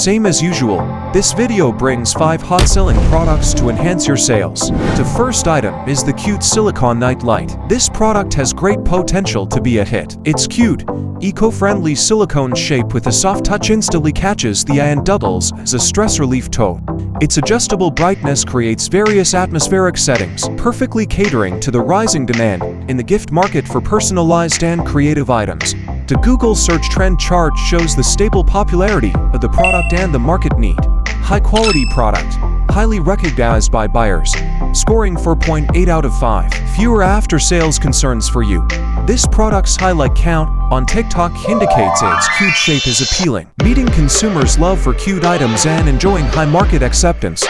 Same as usual, this video brings 5 hot-selling products to enhance your sales. The first item is the cute silicone night light. This product has great potential to be a hit. It's cute, eco-friendly silicone shape with a soft touch instantly catches the eye and doubles as a stress relief tool. Its adjustable brightness creates various atmospheric settings, perfectly catering to the rising demand in the gift market for personalized and creative items. The Google search trend chart shows the stable popularity of the product and the market need. High-quality product, highly recognized by buyers, scoring 4.8 out of 5. Fewer after-sales concerns for you. This product's highlight count on TikTok indicates its cute shape is appealing, meeting consumers' love for cute items and enjoying high market acceptance.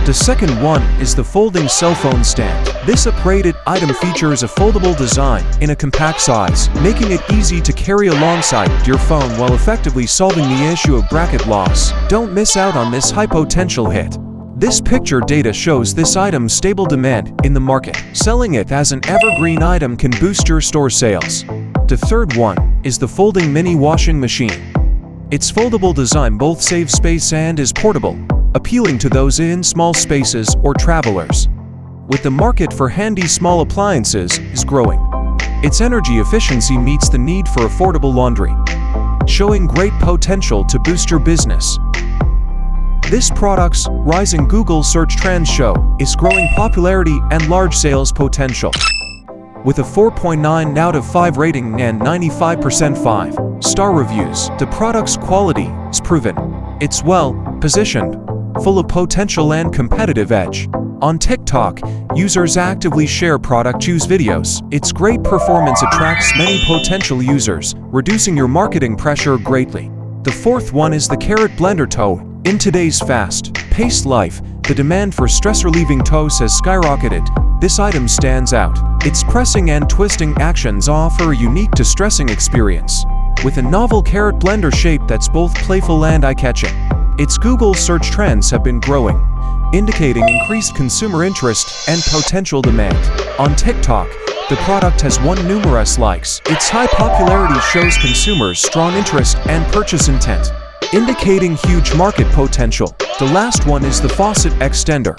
The second one is the folding cell phone stand. This upgraded item features a foldable design in a compact size, making it easy to carry alongside your phone while effectively solving the issue of bracket loss. Don't miss out on this high-potential hit. This picture data shows this item's stable demand in the market. Selling it as an evergreen item can boost your store sales. The third one is the folding mini washing machine. Its foldable design both saves space and is portable, appealing to those in small spaces or travelers. With the market for handy small appliances is growing, its energy efficiency meets the need for affordable laundry, showing great potential to boost your business. This product's rising Google search trends show its growing popularity and large sales potential. With a 4.9 out of 5 rating and 95% 5-star reviews, the product's quality is proven. It's well-positioned, full of potential and competitive edge. On TikTok, users actively share product use videos. Its great performance attracts many potential users, reducing your marketing pressure greatly. The fourth one is the carrot blender toe. In today's fast-paced life, the demand for stress-relieving toes has skyrocketed. This item stands out. Its pressing and twisting actions offer a unique distressing experience, with a novel carrot blender shape that's both playful and eye-catching. Its Google search trends have been growing, indicating increased consumer interest and potential demand. On TikTok, the product has won numerous likes. Its high popularity shows consumers' strong interest and purchase intent, indicating huge market potential. The last one is the Faucet Extender.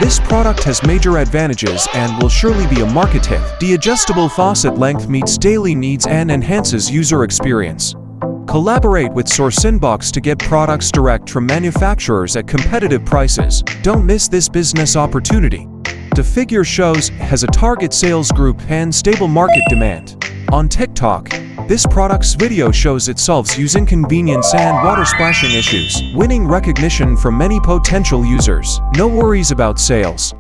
This product has major advantages and will surely be a market hit. The adjustable faucet length meets daily needs and enhances user experience. Collaborate with SourcinBox to get products direct from manufacturers at competitive prices. Don't miss this business opportunity. The figure shows has a target sales group and stable market demand. On TikTok, this product's video shows it solves using convenience and water splashing issues, winning recognition from many potential users. No worries about sales.